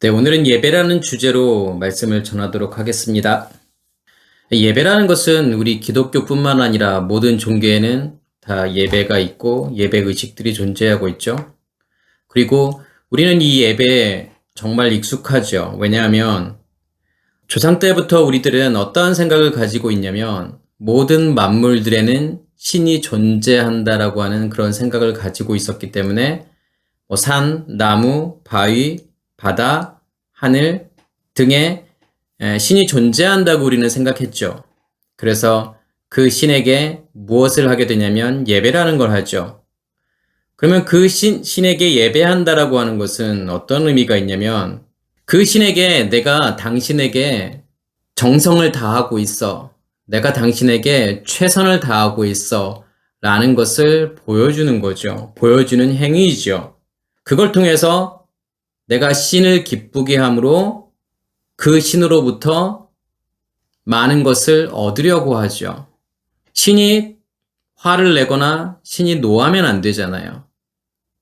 네, 오늘은 예배라는 주제로 말씀을 전하도록 하겠습니다. 예배라는 것은 우리 기독교뿐만 아니라 모든 종교에는 다 예배가 있고 예배 의식들이 존재하고 있죠. 그리고 우리는 이 예배에 정말 익숙하죠. 왜냐하면 조상 때부터 우리들은 어떠한 생각을 가지고 있냐면 모든 만물들에는 신이 존재한다라고 하는 그런 생각을 가지고 있었기 때문에 산, 나무, 바위, 바다, 하늘 등에 신이 존재한다고 우리는 생각했죠. 그래서 그 신에게 무엇을 하게 되냐면 예배라는 걸 하죠. 그러면 그 신에게 예배한다라고 하는 것은 어떤 의미가 있냐면 그 신에게 내가 당신에게 정성을 다하고 있어. 내가 당신에게 최선을 다하고 있어. 라는 것을 보여주는 거죠. 보여주는 행위이죠. 그걸 통해서 내가 신을 기쁘게 함으로 그 신으로부터 많은 것을 얻으려고 하죠. 신이 화를 내거나 신이 노하면 안 되잖아요.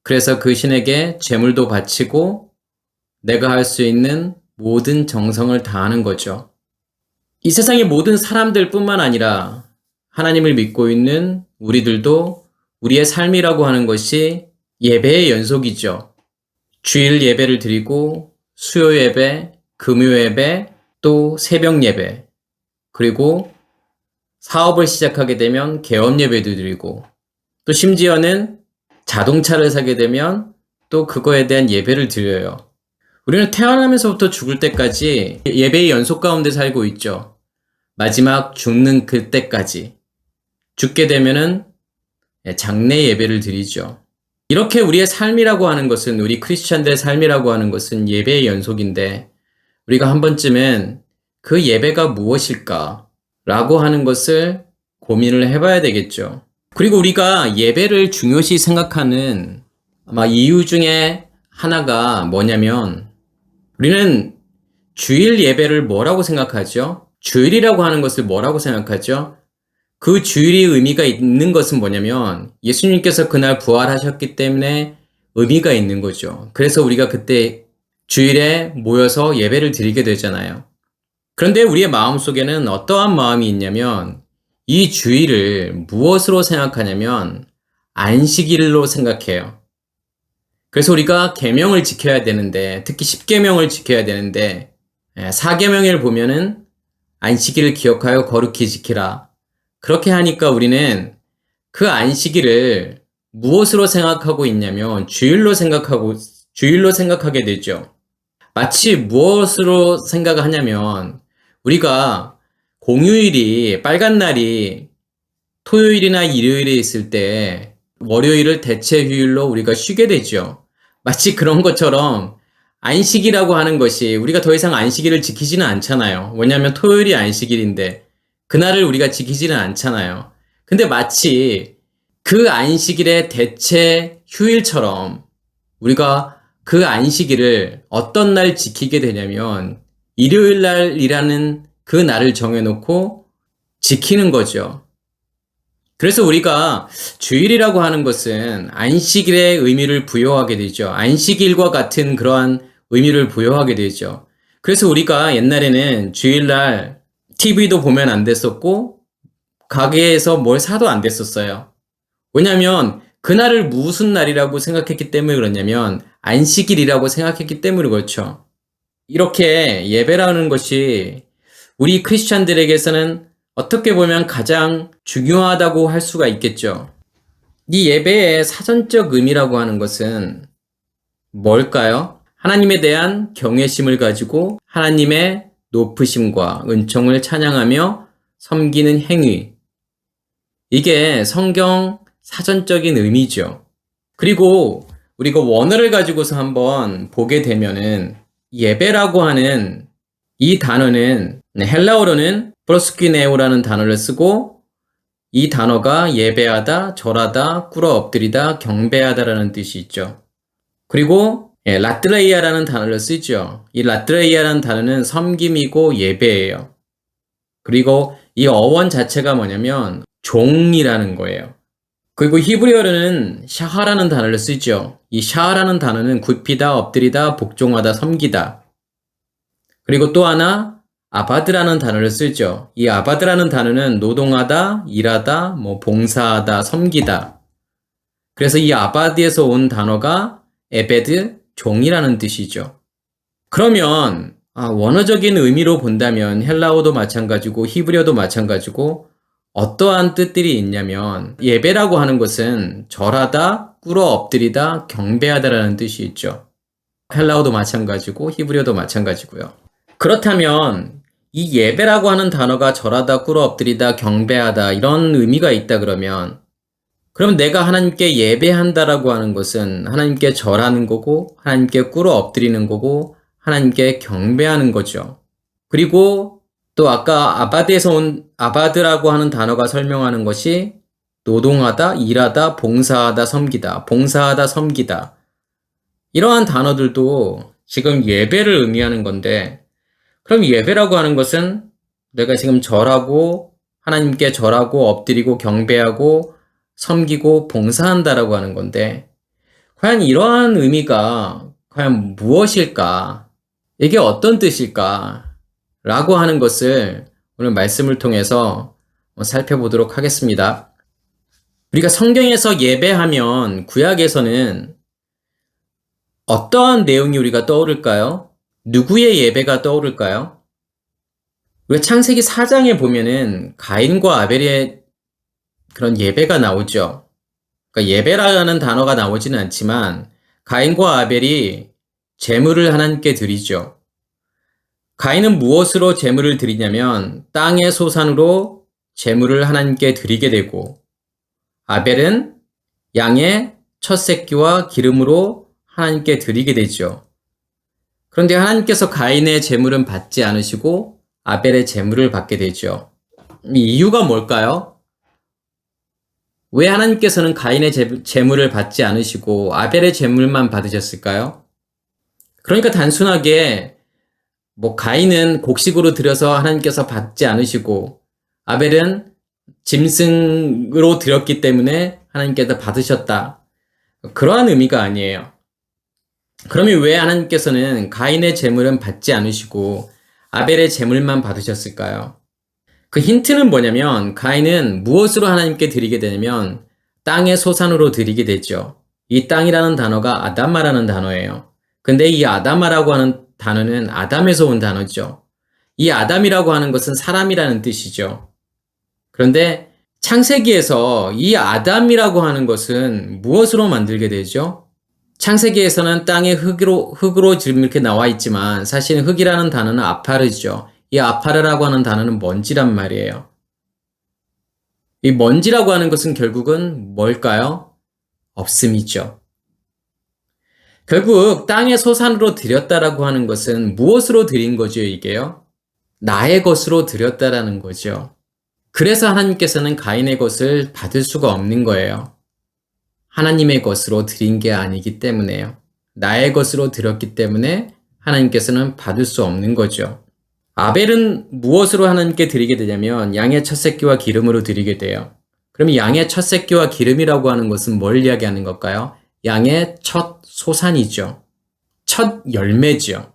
그래서 그 신에게 제물도 바치고 내가 할 수 있는 모든 정성을 다하는 거죠. 이 세상의 모든 사람들뿐만 아니라 하나님을 믿고 있는 우리들도 우리의 삶이라고 하는 것이 예배의 연속이죠. 주일 예배를 드리고 수요 예배, 금요 예배, 또 새벽 예배, 그리고 사업을 시작하게 되면 개업 예배도 드리고 또 심지어는 자동차를 사게 되면 또 그거에 대한 예배를 드려요. 우리는 태어나면서부터 죽을 때까지 예배의 연속 가운데 살고 있죠. 마지막 죽는 그때까지. 죽게 되면은 장례 예배를 드리죠. 이렇게 우리의 삶이라고 하는 것은, 우리 크리스천들의 삶이라고 하는 것은 예배의 연속인데, 우리가 한 번쯤은 그 예배가 무엇일까? 라고 하는 것을 고민을 해봐야 되겠죠. 그리고 우리가 예배를 중요시 생각하는 아마 이유 중에 하나가 뭐냐면, 우리는 주일 예배를 뭐라고 생각하죠? 주일이라고 하는 것을 뭐라고 생각하죠? 그 주일이 의미가 있는 것은 뭐냐면 예수님께서 그날 부활하셨기 때문에 의미가 있는 거죠. 그래서 우리가 그때 주일에 모여서 예배를 드리게 되잖아요. 그런데 우리의 마음속에는 어떠한 마음이 있냐면 이 주일을 무엇으로 생각하냐면 안식일로 생각해요. 그래서 우리가 계명을 지켜야 되는데, 특히 10계명을 지켜야 되는데 4계명을 보면은 안식일을 기억하여 거룩히 지키라. 그렇게 하니까 우리는 그 안식일을 무엇으로 생각하고 있냐면 주일로 생각하게 되죠. 마치 무엇으로 생각하냐면 우리가 공휴일이, 빨간 날이 토요일이나 일요일에 있을 때 월요일을 대체 휴일로 우리가 쉬게 되죠. 마치 그런 것처럼 안식이라고 하는 것이 우리가 더 이상 안식일을 지키지는 않잖아요. 왜냐하면 토요일이 안식일인데 그날을 우리가 지키지는 않잖아요. 근데 마치 그 안식일의 대체 휴일처럼 우리가 그 안식일을 어떤 날 지키게 되냐면 일요일 날이라는 그 날을 정해놓고 지키는 거죠. 그래서 우리가 주일이라고 하는 것은 안식일의 의미를 부여하게 되죠. 안식일과 같은 그러한 의미를 부여하게 되죠. 그래서 우리가 옛날에는 주일날 TV도 보면 안 됐었고 가게에서 뭘 사도 안 됐었어요. 왜냐하면 그날을 무슨 날이라고 생각했기 때문에 그러냐면 안식일이라고 생각했기 때문에 그렇죠. 이렇게 예배라는 것이 우리 크리스찬들에게서는 어떻게 보면 가장 중요하다고 할 수가 있겠죠. 이 예배의 사전적 의미라고 하는 것은 뭘까요? 하나님에 대한 경외심을 가지고 하나님의 높으심과 은총을 찬양하며 섬기는 행위. 이게 성경 사전적인 의미죠. 그리고 우리가 원어를 가지고서 한번 보게 되면은 예배라고 하는 이 단어는 헬라어로는 프로스퀴네오라는 단어를 쓰고 이 단어가 예배하다, 절하다, 꿇어 엎드리다, 경배하다라는 뜻이 있죠. 그리고 라트레이아라는 단어를 쓰죠. 이 라트레이아라는 단어는 섬김이고 예배예요. 그리고 이 어원 자체가 뭐냐면 종이라는 거예요. 그리고 히브리어로는 샤하라는 단어를 쓰죠. 이 샤하라는 단어는 굽히다, 엎드리다, 복종하다, 섬기다. 그리고 또 하나 아바드라는 단어를 쓰죠. 이 아바드라는 단어는 노동하다, 일하다, 봉사하다, 섬기다. 그래서 이 아바드에서 온 단어가 에베드, 종이라는 뜻이죠. 그러면 원어적인 의미로 본다면 헬라어도 마찬가지고 히브리어도 마찬가지고 어떠한 뜻들이 있냐면 예배라고 하는 것은 절하다, 꿇어 엎드리다, 경배하다라는 뜻이 있죠. 헬라어도 마찬가지고 히브리어도 마찬가지고요. 그렇다면 이 예배라고 하는 단어가 절하다, 꿇어 엎드리다, 경배하다 이런 의미가 있다 그러면 내가 하나님께 예배한다라고 하는 것은 하나님께 절하는 거고 하나님께 꿇어 엎드리는 거고 하나님께 경배하는 거죠. 그리고 또 아까 아바드에서 온 아바드라고 하는 단어가 설명하는 것이 노동하다, 일하다, 봉사하다, 섬기다, 봉사하다, 섬기다 이러한 단어들도 지금 예배를 의미하는 건데 그럼 예배라고 하는 것은 내가 지금 절하고 하나님께 절하고 엎드리고 경배하고 섬기고 봉사한다라고 하는 건데 과연 이러한 의미가 과연 무엇일까? 이게 어떤 뜻일까? 라고 하는 것을 오늘 말씀을 통해서 살펴보도록 하겠습니다. 우리가 성경에서 예배하면 구약에서는 어떠한 내용이 우리가 떠오를까요? 누구의 예배가 떠오를까요? 우리가 창세기 4장에 보면은 가인과 아벨의 그런 예배가 나오죠. 그러니까 예배라는 단어가 나오지는 않지만 가인과 아벨이 제물을 하나님께 드리죠. 가인은 무엇으로 제물을 드리냐면 땅의 소산으로 제물을 하나님께 드리게 되고 아벨은 양의 첫 새끼와 기름으로 하나님께 드리게 되죠. 그런데 하나님께서 가인의 제물은 받지 않으시고 아벨의 제물을 받게 되죠. 이 이유가 뭘까요? 왜 하나님께서는 가인의 제물을 받지 않으시고 아벨의 제물만 받으셨을까요? 그러니까 단순하게 가인은 곡식으로 드려서 하나님께서 받지 않으시고 아벨은 짐승으로 드렸기 때문에 하나님께서 받으셨다. 그러한 의미가 아니에요. 그러면 왜 하나님께서는 가인의 제물은 받지 않으시고 아벨의 제물만 받으셨을까요? 그 힌트는 뭐냐면 가인은 무엇으로 하나님께 드리게 되냐면 땅의 소산으로 드리게 되죠. 이 땅이라는 단어가 아담마라는 단어예요. 근데 이 아담마라고 하는 단어는 아담에서 온 단어죠. 이 아담이라고 하는 것은 사람이라는 뜻이죠. 그런데 창세기에서 이 아담이라고 하는 것은 무엇으로 만들게 되죠? 창세기에서는 땅의 흙으로 지금 이렇게 나와 있지만 사실 흙이라는 단어는 아파르죠. 이 아파르라고 하는 단어는 먼지란 말이에요. 이 먼지라고 하는 것은 결국은 뭘까요? 없음이죠. 결국 땅의 소산으로 드렸다라고 하는 것은 무엇으로 드린 거죠, 이게요? 나의 것으로 드렸다라는 거죠. 그래서 하나님께서는 가인의 것을 받을 수가 없는 거예요. 하나님의 것으로 드린 게 아니기 때문에요. 나의 것으로 드렸기 때문에 하나님께서는 받을 수 없는 거죠. 아벨은 무엇으로 하나님께 드리게 되냐면 양의 첫 새끼와 기름으로 드리게 돼요. 그럼 양의 첫 새끼와 기름이라고 하는 것은 뭘 이야기하는 걸까요? 양의 첫 소산이죠. 첫 열매죠.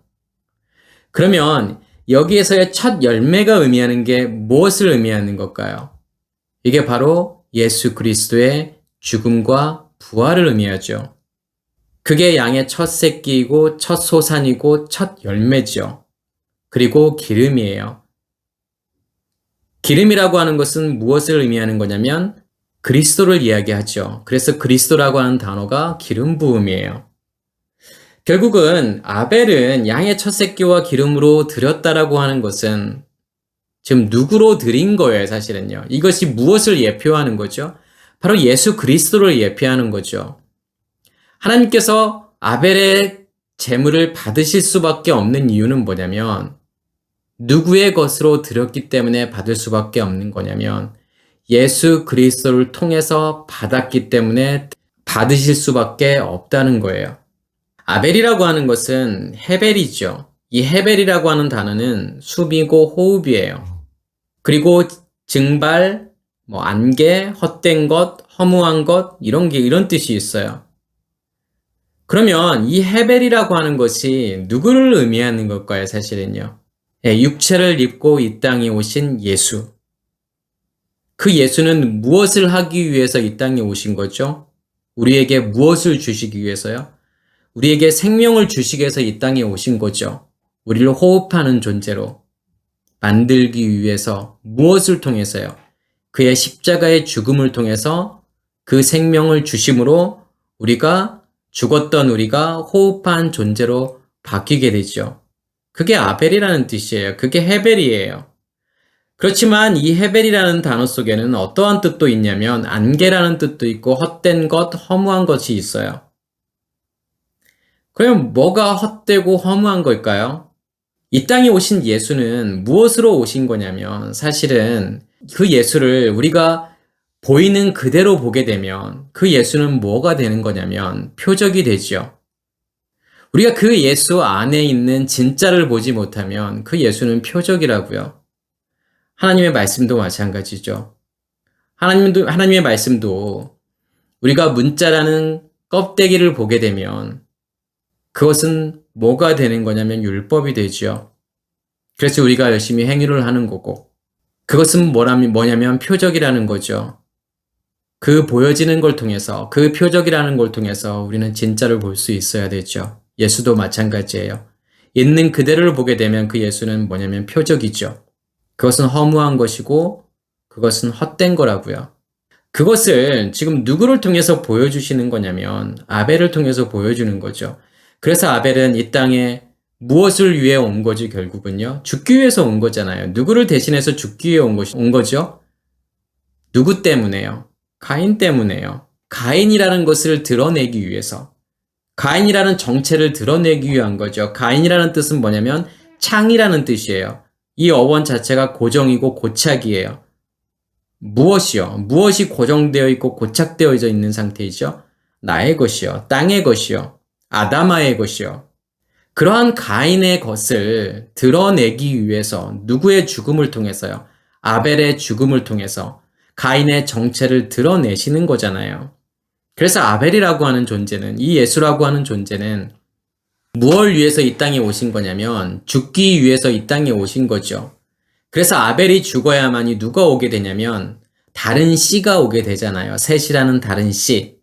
그러면 여기에서의 첫 열매가 의미하는 게 무엇을 의미하는 걸까요? 이게 바로 예수 그리스도의 죽음과 부활을 의미하죠. 그게 양의 첫 새끼이고 첫 소산이고 첫 열매죠. 그리고 기름이에요. 기름이라고 하는 것은 무엇을 의미하는 거냐면 그리스도를 이야기하죠. 그래서 그리스도라고 하는 단어가 기름 부음이에요. 결국은 아벨은 양의 첫 새끼와 기름으로 드렸다라고 하는 것은 지금 누구로 드린 거예요, 사실은요. 이것이 무엇을 예표하는 거죠? 바로 예수 그리스도를 예표하는 거죠. 하나님께서 아벨의 제물을 받으실 수밖에 없는 이유는 뭐냐면 누구의 것으로 드렸기 때문에 받을 수밖에 없는 거냐면 예수 그리스도를 통해서 받았기 때문에 받으실 수밖에 없다는 거예요. 아벨이라고 하는 것은 헤벨이죠. 이 헤벨이라고 하는 단어는 수비고 호흡이에요. 그리고 증발, 안개, 헛된 것, 허무한 것 이런 뜻이 있어요. 그러면 이 헤벨이라고 하는 것이 누구를 의미하는 걸까요, 사실은요? 육체를 입고 이 땅에 오신 예수. 그 예수는 무엇을 하기 위해서 이 땅에 오신 거죠? 우리에게 무엇을 주시기 위해서요? 우리에게 생명을 주시기 위해서 이 땅에 오신 거죠. 우리를 호흡하는 존재로 만들기 위해서 무엇을 통해서요? 그의 십자가의 죽음을 통해서 그 생명을 주심으로 우리가 죽었던 우리가 호흡한 존재로 바뀌게 되죠. 그게 아벨이라는 뜻이에요. 그게 헤벨이에요. 그렇지만 이 헤벨이라는 단어 속에는 어떠한 뜻도 있냐면 안개라는 뜻도 있고 헛된 것, 허무한 것이 있어요. 그럼 뭐가 헛되고 허무한 걸까요? 이 땅에 오신 예수는 무엇으로 오신 거냐면 사실은 그 예수를 우리가 보이는 그대로 보게 되면 그 예수는 뭐가 되는 거냐면 표적이 되죠. 우리가 그 예수 안에 있는 진짜를 보지 못하면 그 예수는 표적이라고요. 하나님의 말씀도 마찬가지죠. 하나님의 말씀도 우리가 문자라는 껍데기를 보게 되면 그것은 뭐가 되는 거냐면 율법이 되죠. 그래서 우리가 열심히 행위를 하는 거고 그것은 뭐냐면 표적이라는 거죠. 그 보여지는 걸 통해서 그 표적이라는 걸 통해서 우리는 진짜를 볼 수 있어야 되죠. 예수도 마찬가지예요. 있는 그대로를 보게 되면 그 예수는 뭐냐면 표적이죠. 그것은 허무한 것이고 그것은 헛된 거라고요. 그것을 지금 누구를 통해서 보여주시는 거냐면 아벨을 통해서 보여주는 거죠. 그래서 아벨은 이 땅에 무엇을 위해 온 거지 결국은요? 죽기 위해서 온 거잖아요. 누구를 대신해서 죽기 위해 온 거죠? 누구 때문에요? 가인 때문에요. 가인이라는 것을 드러내기 위해서. 가인이라는 정체를 드러내기 위한 거죠. 가인이라는 뜻은 뭐냐면 창이라는 뜻이에요. 이 어원 자체가 고정이고 고착이에요. 무엇이요? 무엇이 고정되어 있고 고착되어 있는 상태이죠? 나의 것이요. 땅의 것이요. 아다마의 것이요. 그러한 가인의 것을 드러내기 위해서 누구의 죽음을 통해서요? 아벨의 죽음을 통해서 가인의 정체를 드러내시는 거잖아요. 그래서 아벨이라고 하는 존재는, 이 예수라고 하는 존재는 무엇을 위해서 이 땅에 오신 거냐면 죽기 위해서 이 땅에 오신 거죠. 그래서 아벨이 죽어야만이 누가 오게 되냐면 다른 씨가 오게 되잖아요. 셋이라는 다른 씨.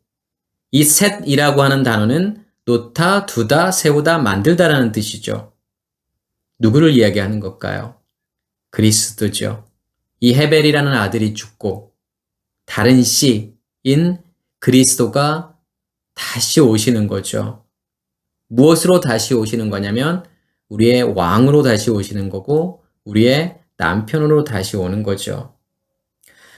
이 셋이라고 하는 단어는 놓다, 두다, 세우다, 만들다라는 뜻이죠. 누구를 이야기하는 걸까요? 그리스도죠. 이 헤벨이라는 아들이 죽고 다른 씨인 그리스도가 다시 오시는 거죠. 무엇으로 다시 오시는 거냐면 우리의 왕으로 다시 오시는 거고 우리의 남편으로 다시 오는 거죠.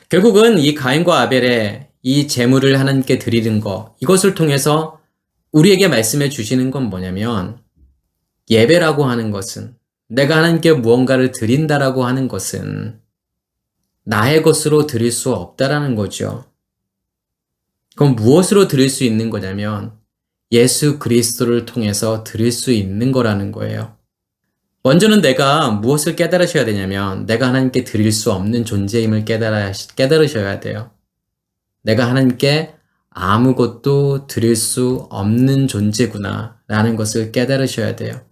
결국은 이 가인과 아벨의 이 제물을 하나님께 드리는 것, 이것을 통해서 우리에게 말씀해 주시는 건 뭐냐면 예배라고 하는 것은 내가 하나님께 무언가를 드린다라고 하는 것은 나의 것으로 드릴 수 없다라는 거죠. 그럼 무엇으로 드릴 수 있는 거냐면 예수 그리스도를 통해서 드릴 수 있는 거라는 거예요. 먼저는 내가 무엇을 깨달으셔야 되냐면 내가 하나님께 드릴 수 없는 존재임을 깨달으셔야 돼요. 내가 하나님께 아무것도 드릴 수 없는 존재구나 라는 것을 깨달으셔야 돼요.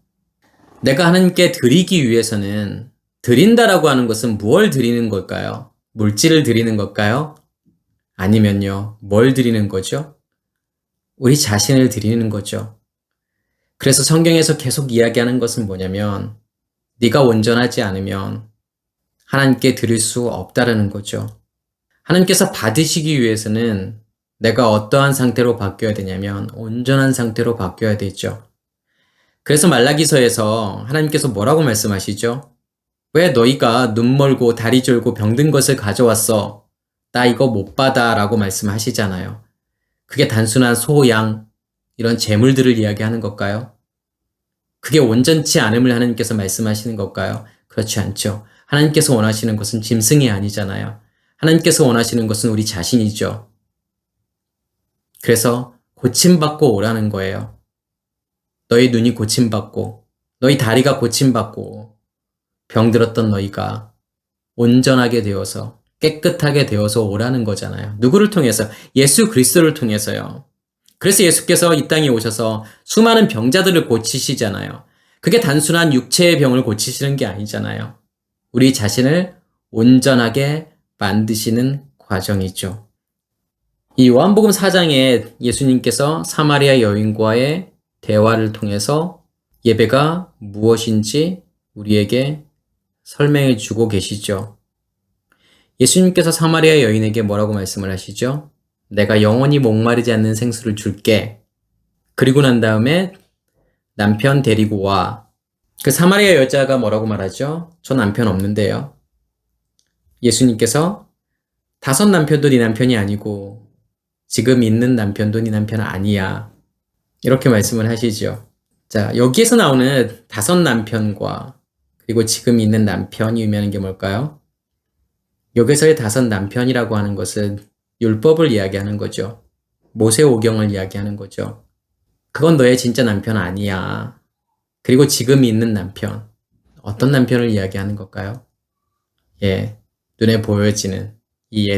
내가 하나님께 드리기 위해서는 드린다라고 하는 것은 무엇을 드리는 걸까요? 물질을 드리는 걸까요? 아니면요, 뭘 드리는 거죠? 우리 자신을 드리는 거죠. 그래서 성경에서 계속 이야기하는 것은 뭐냐면 네가 온전하지 않으면 하나님께 드릴 수 없다라는 거죠. 하나님께서 받으시기 위해서는 내가 어떠한 상태로 바뀌어야 되냐면 온전한 상태로 바뀌어야 되죠. 그래서 말라기서에서 하나님께서 뭐라고 말씀하시죠? 왜 너희가 눈 멀고 다리 졸고 병든 것을 가져왔어? 나 이거 못 받아 라고 말씀하시잖아요. 그게 단순한 소, 양 이런 재물들을 이야기하는 걸까요? 그게 온전치 않음을 하나님께서 말씀하시는 걸까요? 그렇지 않죠. 하나님께서 원하시는 것은 짐승이 아니잖아요. 하나님께서 원하시는 것은 우리 자신이죠. 그래서 고침받고 오라는 거예요. 너희 눈이 고침받고 너희 다리가 고침받고 병들었던 너희가 온전하게 되어서 깨끗하게 되어서 오라는 거잖아요. 누구를 통해서? 예수 그리스도를 통해서요. 그래서 예수께서 이 땅에 오셔서 수많은 병자들을 고치시잖아요. 그게 단순한 육체의 병을 고치시는 게 아니잖아요. 우리 자신을 온전하게 만드시는 과정이죠. 이 요한복음 4장에 예수님께서 사마리아 여인과의 대화를 통해서 예배가 무엇인지 우리에게 설명해 주고 계시죠. 예수님께서 사마리아 여인에게 뭐라고 말씀을 하시죠? 내가 영원히 목마르지 않는 생수를 줄게. 그리고 난 다음에 남편 데리고 와. 그 사마리아 여자가 뭐라고 말하죠? 저 남편 없는데요. 예수님께서 5 남편도 네 남편이 아니고 지금 있는 남편도 네 남편 아니야. 이렇게 말씀을 하시죠. 자, 여기에서 나오는 5 남편과 그리고 지금 있는 남편이 의미하는 게 뭘까요? 여기서의 5 남편이라고 하는 것은 율법을 이야기하는 거죠. 모세오경을 이야기하는 거죠. 그건 너의 진짜 남편 아니야. 그리고 지금 있는 남편. 어떤 남편을 이야기하는 걸까요? 예, 눈에 보여지는 이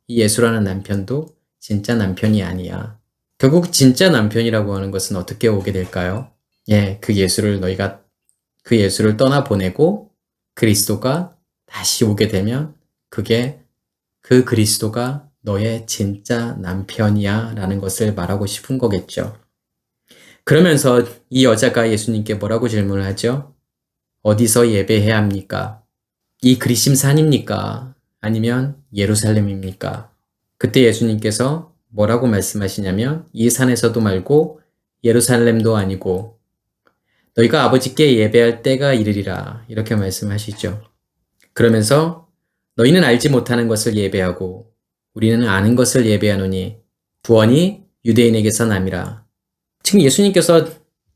예수라는 남편도 진짜 남편이 아니야. 결국 진짜 남편이라고 하는 것은 어떻게 오게 될까요? 예, 너희가 그 예수를 떠나보내고 그리스도가 다시 오게 되면 그게 그 그리스도가 너의 진짜 남편이야 라는 것을 말하고 싶은 거겠죠. 그러면서 이 여자가 예수님께 뭐라고 질문을 하죠? 어디서 예배해야 합니까? 이 그리심산입니까? 아니면 예루살렘입니까? 그때 예수님께서 뭐라고 말씀하시냐면 이 산에서도 말고 예루살렘도 아니고 너희가 아버지께 예배할 때가 이르리라 이렇게 말씀하시죠. 그러면서 너희는 알지 못하는 것을 예배하고 우리는 아는 것을 예배하노니 구원이 유대인에게서 남이라. 지금 예수님께서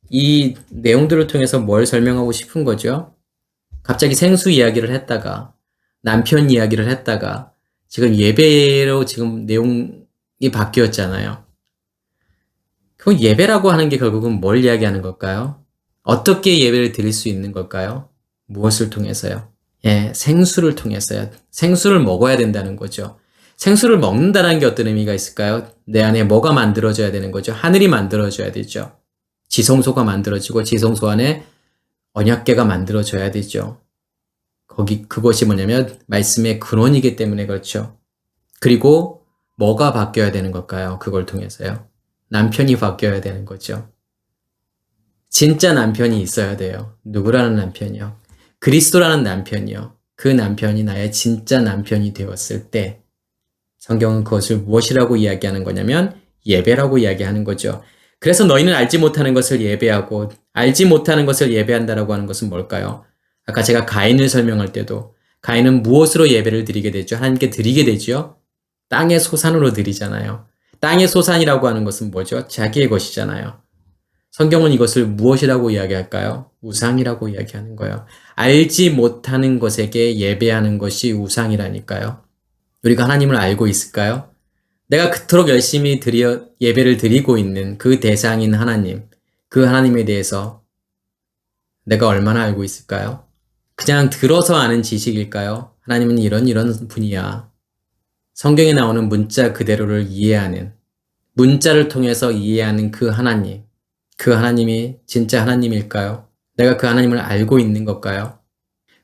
이 내용들을 통해서 뭘 설명하고 싶은 거죠? 갑자기 생수 이야기를 했다가 남편 이야기를 했다가 지금 예배로 지금 내용이 바뀌었잖아요. 그 예배라고 하는 게 결국은 뭘 이야기하는 걸까요? 어떻게 예배를 드릴 수 있는 걸까요? 무엇을 통해서요? 예, 생수를 통해서요. 생수를 먹어야 된다는 거죠. 생수를 먹는다는 게 어떤 의미가 있을까요? 내 안에 뭐가 만들어져야 되는 거죠? 하늘이 만들어져야 되죠. 지성소가 만들어지고 지성소 안에 언약궤가 만들어져야 되죠. 그것이 뭐냐면 말씀의 근원이기 때문에 그렇죠. 그리고 뭐가 바뀌어야 되는 걸까요? 그걸 통해서요. 남편이 바뀌어야 되는 거죠. 진짜 남편이 있어야 돼요. 누구라는 남편이요? 그리스도라는 남편이요. 그 남편이 나의 진짜 남편이 되었을 때 성경은 그것을 무엇이라고 이야기하는 거냐면 예배라고 이야기하는 거죠. 그래서 너희는 알지 못하는 것을 예배하고 알지 못하는 것을 예배한다라고 하는 것은 뭘까요? 아까 제가 가인을 설명할 때도 가인은 무엇으로 예배를 드리게 되죠? 하나님께 드리게 되죠? 땅의 소산으로 드리잖아요. 땅의 소산이라고 하는 것은 뭐죠? 자기의 것이잖아요. 성경은 이것을 무엇이라고 이야기할까요? 우상이라고 이야기하는 거예요. 알지 못하는 것에게 예배하는 것이 우상이라니까요. 우리가 하나님을 알고 있을까요? 내가 그토록 열심히 예배를 드리고 있는 그 대상인 하나님, 그 하나님에 대해서 내가 얼마나 알고 있을까요? 그냥 들어서 아는 지식일까요? 하나님은 이런 분이야. 성경에 나오는 문자 그대로를 이해하는, 문자를 통해서 이해하는 그 하나님이 진짜 하나님일까요? 내가 그 하나님을 알고 있는 걸까요?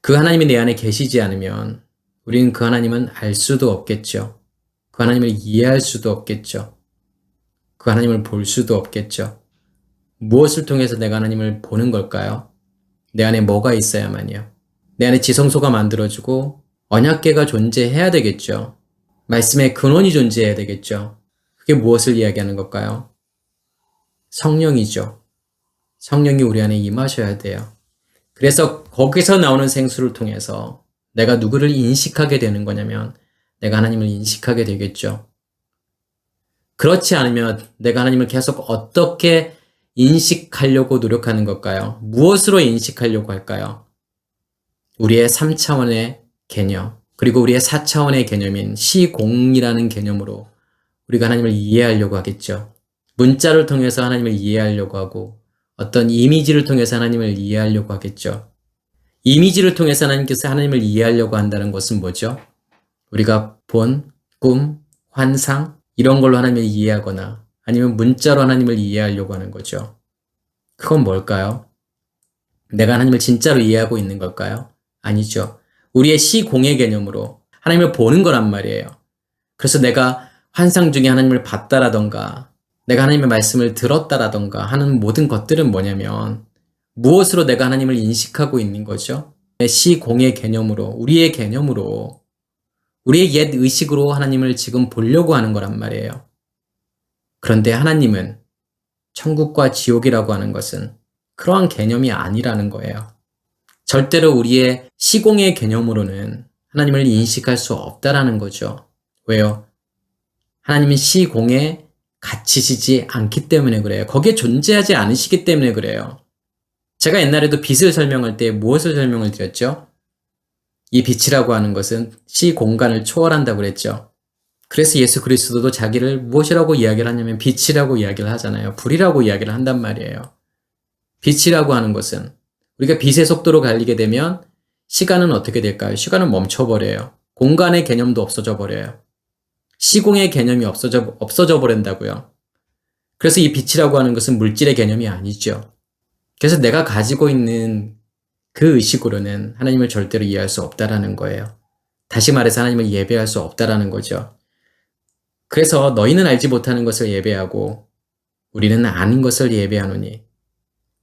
그 하나님이 내 안에 계시지 않으면 우리는 그 하나님은 알 수도 없겠죠. 그 하나님을 이해할 수도 없겠죠. 그 하나님을 볼 수도 없겠죠. 무엇을 통해서 내가 하나님을 보는 걸까요? 내 안에 뭐가 있어야만요. 내 안에 지성소가 만들어지고 언약궤가 존재해야 되겠죠. 말씀의 근원이 존재해야 되겠죠. 그게 무엇을 이야기하는 걸까요? 성령이죠. 성령이 우리 안에 임하셔야 돼요. 그래서 거기서 나오는 생수를 통해서 내가 누구를 인식하게 되는 거냐면 내가 하나님을 인식하게 되겠죠. 그렇지 않으면 내가 하나님을 계속 어떻게 인식하려고 노력하는 걸까요? 무엇으로 인식하려고 할까요? 우리의 3차원의 개념, 그리고 우리의 4차원의 개념인 시공이라는 개념으로 우리가 하나님을 이해하려고 하겠죠. 문자를 통해서 하나님을 이해하려고 하고 어떤 이미지를 통해서 하나님을 이해하려고 하겠죠. 이미지를 통해서 하나님을 이해하려고 한다는 것은 뭐죠? 우리가 본 꿈, 환상 이런 걸로 하나님을 이해하거나 아니면 문자로 하나님을 이해하려고 하는 거죠. 그건 뭘까요? 내가 하나님을 진짜로 이해하고 있는 걸까요? 아니죠. 우리의 시공의 개념으로 하나님을 보는 거란 말이에요. 그래서 내가 환상 중에 하나님을 봤다라던가 내가 하나님의 말씀을 들었다라던가 하는 모든 것들은 뭐냐면 무엇으로 내가 하나님을 인식하고 있는 거죠? 시공의 개념으로, 우리의 개념으로, 우리의 옛 의식으로 하나님을 지금 보려고 하는 거란 말이에요. 그런데 하나님은 천국과 지옥이라고 하는 것은 그러한 개념이 아니라는 거예요. 절대로 우리의 시공의 개념으로는 하나님을 인식할 수 없다라는 거죠. 왜요? 하나님은 시공에 갇히시지 않기 때문에 그래요. 거기에 존재하지 않으시기 때문에 그래요. 제가 옛날에도 빛을 설명할 때 무엇을 설명을 드렸죠? 이 빛이라고 하는 것은 시공간을 초월한다고 그랬죠. 그래서 예수 그리스도도 자기를 무엇이라고 이야기를 하냐면 빛이라고 이야기를 하잖아요. 불이라고 이야기를 한단 말이에요. 빛이라고 하는 것은 우리가 빛의 속도로 달리게 되면 시간은 어떻게 될까요? 시간은 멈춰버려요. 공간의 개념도 없어져 버려요. 시공의 개념이 없어져 버린다고요. 그래서 이 빛이라고 하는 것은 물질의 개념이 아니죠. 그래서 내가 가지고 있는 그 의식으로는 하나님을 절대로 이해할 수 없다라는 거예요. 다시 말해서 하나님을 예배할 수 없다라는 거죠. 그래서 너희는 알지 못하는 것을 예배하고 우리는 아는 것을 예배하노니.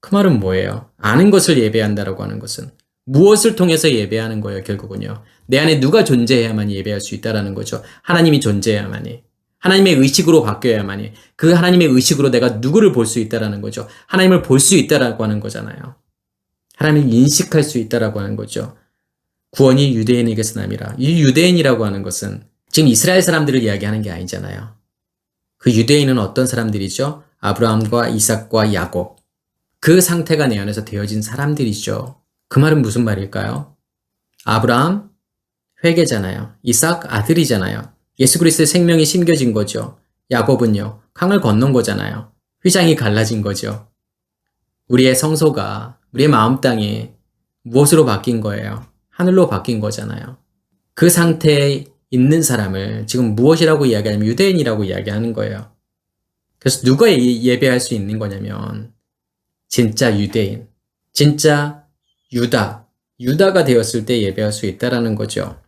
그 말은 뭐예요? 아는 것을 예배한다라고 하는 것은 무엇을 통해서 예배하는 거예요, 결국은요. 내 안에 누가 존재해야만 예배할 수 있다라는 거죠. 하나님이 존재해야만이. 하나님의 의식으로 바뀌어야만이. 그 하나님의 의식으로 내가 누구를 볼 수 있다라는 거죠. 하나님을 볼 수 있다라고 하는 거잖아요. 하나님을 인식할 수 있다라고 하는 거죠. 구원이 유대인에게서 남이라. 이 유대인이라고 하는 것은 지금 이스라엘 사람들을 이야기하는 게 아니잖아요. 그 유대인은 어떤 사람들이죠? 아브라함과 이삭과 야곱. 그 상태가 내 안에서 되어진 사람들이죠. 그 말은 무슨 말일까요? 아브라함 회개잖아요. 이삭 아들이잖아요. 예수 그리스도의 생명이 심겨진 거죠. 야곱은요. 강을 건넌 거잖아요. 휘장이 갈라진 거죠. 우리의 성소가 우리의 마음 땅이 무엇으로 바뀐 거예요? 하늘로 바뀐 거잖아요. 그 상태에 있는 사람을 지금 무엇이라고 이야기하냐면 유대인이라고 이야기하는 거예요. 그래서 누가 예배할 수 있는 거냐면 진짜 유대인, 진짜 유다가 되었을 때 예배할 수 있다라는 거죠.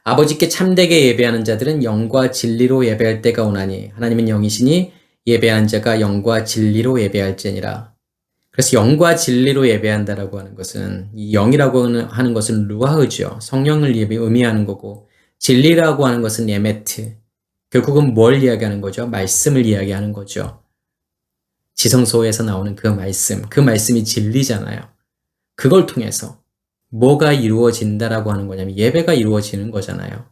아버지께 참되게 예배하는 자들은 영과 진리로 예배할 때가 오나니 하나님은 영이시니 예배하는 자가 영과 진리로 예배할지니라. 그래서 영과 진리로 예배한다라고 하는 것은 이 영이라고 하는 것은 루아흐죠. 성령을 의미하는 거고 진리라고 하는 것은 에메트. 결국은 뭘 이야기하는 거죠? 말씀을 이야기하는 거죠. 지성소에서 나오는 그 말씀이 진리잖아요. 그걸 통해서 뭐가 이루어진다라고 하는 거냐면 예배가 이루어지는 거잖아요.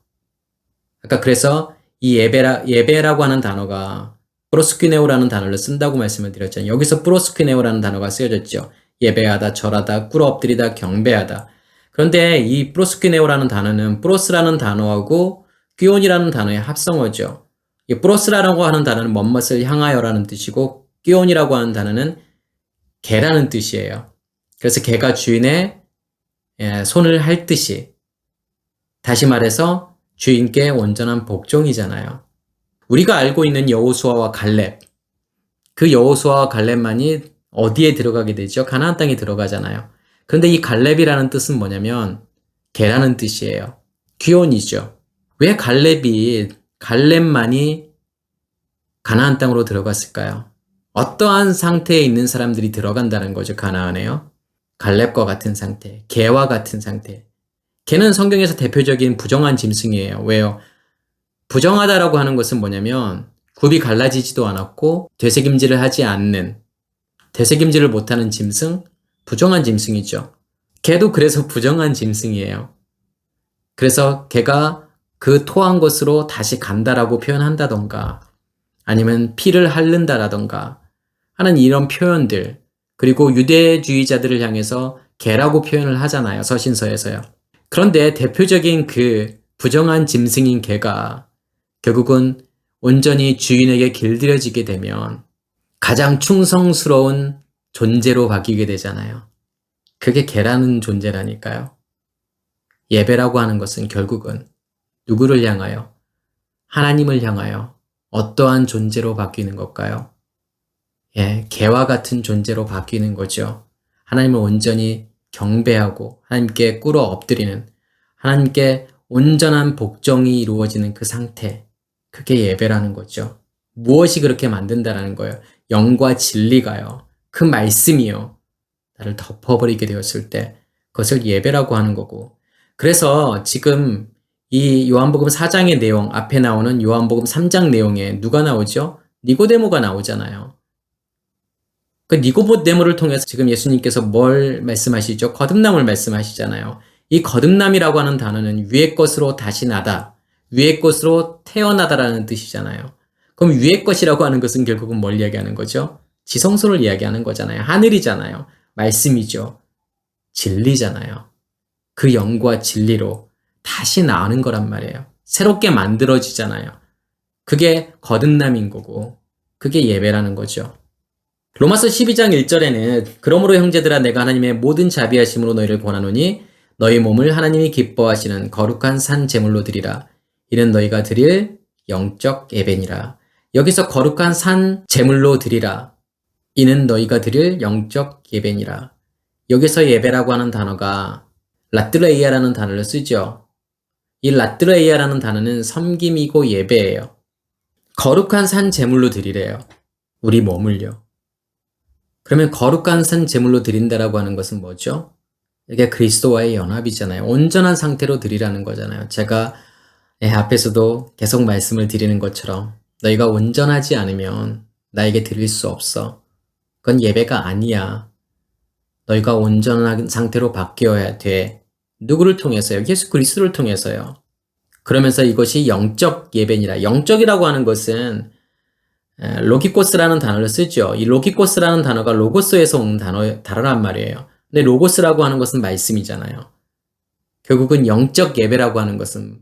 아까 그래서 이 예배라고 하는 단어가 프로스퀴네오라는 단어를 쓴다고 말씀을 드렸잖아요. 여기서 프로스퀴네오라는 단어가 쓰여졌죠. 예배하다, 절하다, 꿇어 엎드리다, 경배하다. 그런데 이 프로스퀴네오라는 단어는 프로스라는 단어하고 끼온이라는 단어의 합성어죠. 이 프로스라고 하는 단어는 먼것을 향하여라는 뜻이고 끼온이라고 하는 단어는 개라는 뜻이에요. 그래서 개가 주인의 손을 할 듯이 다시 말해서 주인께 온전한 복종이잖아요. 우리가 알고 있는 여호수아와 갈렙, 그 여호수아와 갈렙만이 어디에 들어가게 되죠? 가나안 땅에 들어가잖아요. 그런데 이 갈렙이라는 뜻은 뭐냐면 개라는 뜻이에요. 귀온이죠. 왜 갈렙만이 가나안 땅으로 들어갔을까요? 어떠한 상태에 있는 사람들이 들어간다는 거죠, 가나안에요? 갈렙과 같은 상태, 개와 같은 상태. 개는 성경에서 대표적인 부정한 짐승이에요. 왜요? 부정하다라고 하는 것은 뭐냐면 굽이 갈라지지도 않았고 되새김질을 하지 않는, 되새김질을 못하는 짐승, 부정한 짐승이죠. 개도 그래서 부정한 짐승이에요. 그래서 개가 그 토한 것으로 다시 간다라고 표현한다던가 아니면 피를 핥는다라던가 하는 이런 표현들, 그리고 유대주의자들을 향해서 개라고 표현을 하잖아요. 서신서에서요. 그런데 대표적인 그 부정한 짐승인 개가 결국은 온전히 주인에게 길들여지게 되면 가장 충성스러운 존재로 바뀌게 되잖아요. 그게 개라는 존재라니까요. 예배라고 하는 것은 결국은 누구를 향하여? 하나님을 향하여 어떠한 존재로 바뀌는 걸까요? 개와 같은 존재로 바뀌는 거죠. 하나님을 온전히 경배하고 하나님께 꿇어 엎드리는, 하나님께 온전한 복종이 이루어지는 그 상태, 그게 예배라는 거죠. 무엇이 그렇게 만든다라는 거예요? 영과 진리가요. 그 말씀이요. 나를 덮어버리게 되었을 때 그것을 예배라고 하는 거고. 그래서 지금 이 요한복음 4장의 내용, 앞에 나오는 요한복음 3장 내용에 누가 나오죠? 니고데모가 나오잖아요. 그 니고데모를 통해서 지금 예수님께서 뭘 말씀하시죠? 거듭남을 말씀하시잖아요. 이 거듭남이라고 하는 단어는 위의 것으로 다시 나다, 위의 것으로 태어나다라는 뜻이잖아요. 그럼 위의 것이라고 하는 것은 결국은 뭘 이야기하는 거죠? 지성소를 이야기하는 거잖아요. 하늘이잖아요. 말씀이죠. 진리잖아요. 그 영과 진리로 다시 나오는 거란 말이에요. 새롭게 만들어지잖아요. 그게 거듭남인 거고, 그게 예배라는 거죠. 로마서 12장 1절에는 그러므로 형제들아 내가 하나님의 모든 자비하심으로 너희를 권하노니 너희 몸을 하나님이 기뻐하시는 거룩한 산 제물로 드리라. 이는 너희가 드릴 영적 예배니라. 여기서 거룩한 산 제물로 드리라. 이는 너희가 드릴 영적 예배니라. 여기서 예배라고 하는 단어가 라트레이아라는 단어를 쓰죠. 이 라트레이아라는 단어는 섬김이고 예배예요. 거룩한 산 제물로 드리래요. 우리 몸을요. 그러면 거룩한 산 제물로 드린다라고 하는 것은 뭐죠? 이게 그리스도와의 연합이잖아요. 온전한 상태로 드리라는 거잖아요. 제가 앞에서도 계속 말씀을 드리는 것처럼 너희가 온전하지 않으면 나에게 드릴 수 없어. 그건 예배가 아니야. 너희가 온전한 상태로 바뀌어야 돼. 누구를 통해서요? 예수 그리스도를 통해서요. 그러면서 이것이 영적 예배니라. 영적이라고 하는 것은 로기코스라는 단어를 쓰죠. 이 로기코스라는 단어가 로고스에서 온 단어란 말이에요. 근데 로고스라고 하는 것은 말씀이잖아요. 결국은 영적 예배라고 하는 것은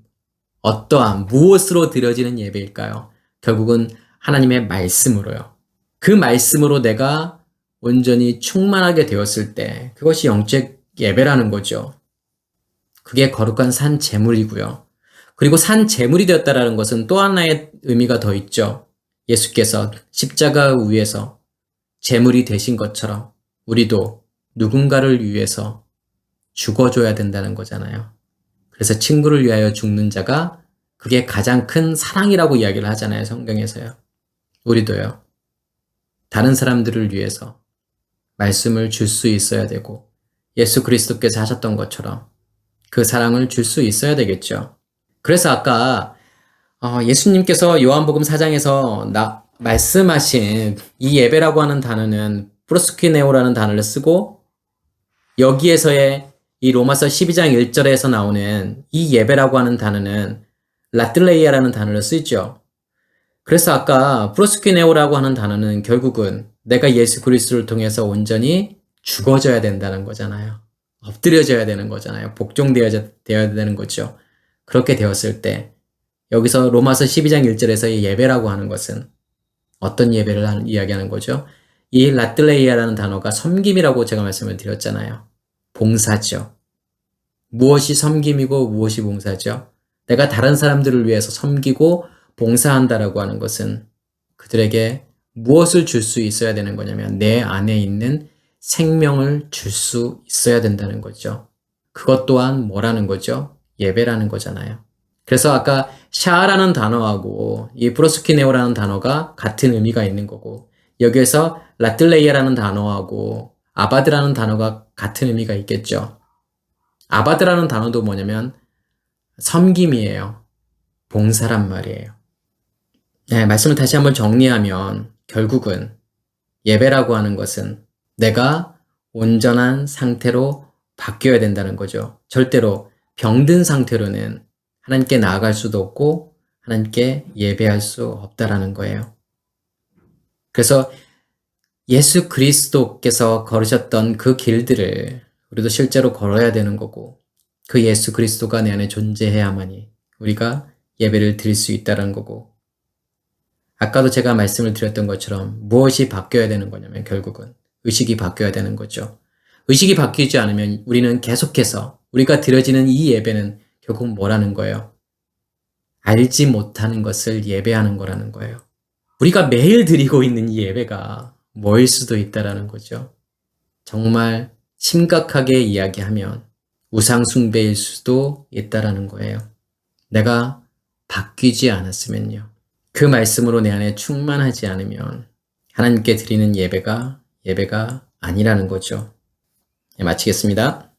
어떠한 무엇으로 드려지는 예배일까요? 결국은 하나님의 말씀으로요. 그 말씀으로 내가 온전히 충만하게 되었을 때 그것이 영적 예배라는 거죠. 그게 거룩한 산 제물이고요. 그리고 산 제물이 되었다라는 것은 또 하나의 의미가 더 있죠. 예수께서 십자가 위에서 제물이 되신 것처럼 우리도 누군가를 위해서 죽어줘야 된다는 거잖아요. 그래서 친구를 위하여 죽는 자가 그게 가장 큰 사랑이라고 이야기를 하잖아요. 성경에서요. 우리도요. 다른 사람들을 위해서 말씀을 줄 수 있어야 되고 예수 그리스도께서 하셨던 것처럼 그 사랑을 줄 수 있어야 되겠죠. 그래서 아까 예수님께서 요한복음 4장에서 말씀하신 이 예배라고 하는 단어는 프로스키네오라는 단어를 쓰고 여기에서의 이 로마서 12장 1절에서 나오는 이 예배라고 하는 단어는 라틀레이아라는 단어를 쓰죠. 그래서 아까 프로스키네오라고 하는 단어는 결국은 내가 예수 그리스도를 통해서 온전히 죽어져야 된다는 거잖아요. 엎드려져야 되는 거잖아요. 복종되어야 되는 거죠. 그렇게 되었을 때 여기서 로마서 12장 1절에서의 예배라고 하는 것은 어떤 예배를 이야기하는 거죠? 이 라틀레이아라는 단어가 섬김이라고 제가 말씀을 드렸잖아요. 봉사죠. 무엇이 섬김이고 무엇이 봉사죠? 내가 다른 사람들을 위해서 섬기고 봉사한다라고 하는 것은 그들에게 무엇을 줄 수 있어야 되는 거냐면 내 안에 있는 생명을 줄 수 있어야 된다는 거죠. 그것 또한 뭐라는 거죠? 예배라는 거잖아요. 그래서 아까 샤라는 단어하고 이 프로스키네오라는 단어가 같은 의미가 있는 거고 여기에서 라틀레이아라는 단어하고 아바드라는 단어가 같은 의미가 있겠죠. 아바드라는 단어도 뭐냐면 섬김이에요. 봉사란 말이에요. 네, 말씀을 다시 한번 정리하면 결국은 예배라고 하는 것은 내가 온전한 상태로 바뀌어야 된다는 거죠. 절대로 병든 상태로는 하나님께 나아갈 수도 없고 하나님께 예배할 수 없다라는 거예요. 그래서 예수 그리스도께서 걸으셨던 그 길들을 우리도 실제로 걸어야 되는 거고 그 예수 그리스도가 내 안에 존재해야만이 우리가 예배를 드릴 수 있다는 거고 아까도 제가 말씀을 드렸던 것처럼 무엇이 바뀌어야 되는 거냐면 결국은 의식이 바뀌어야 되는 거죠. 의식이 바뀌지 않으면 우리는 계속해서 우리가 드려지는 이 예배는 결국 뭐라는 거예요? 알지 못하는 것을 예배하는 거라는 거예요. 우리가 매일 드리고 있는 이 예배가 뭐일 수도 있다라는 거죠. 정말 심각하게 이야기하면 우상숭배일 수도 있다라는 거예요. 내가 바뀌지 않았으면요. 그 말씀으로 내 안에 충만하지 않으면 하나님께 드리는 예배가 아니라는 거죠. 네, 마치겠습니다.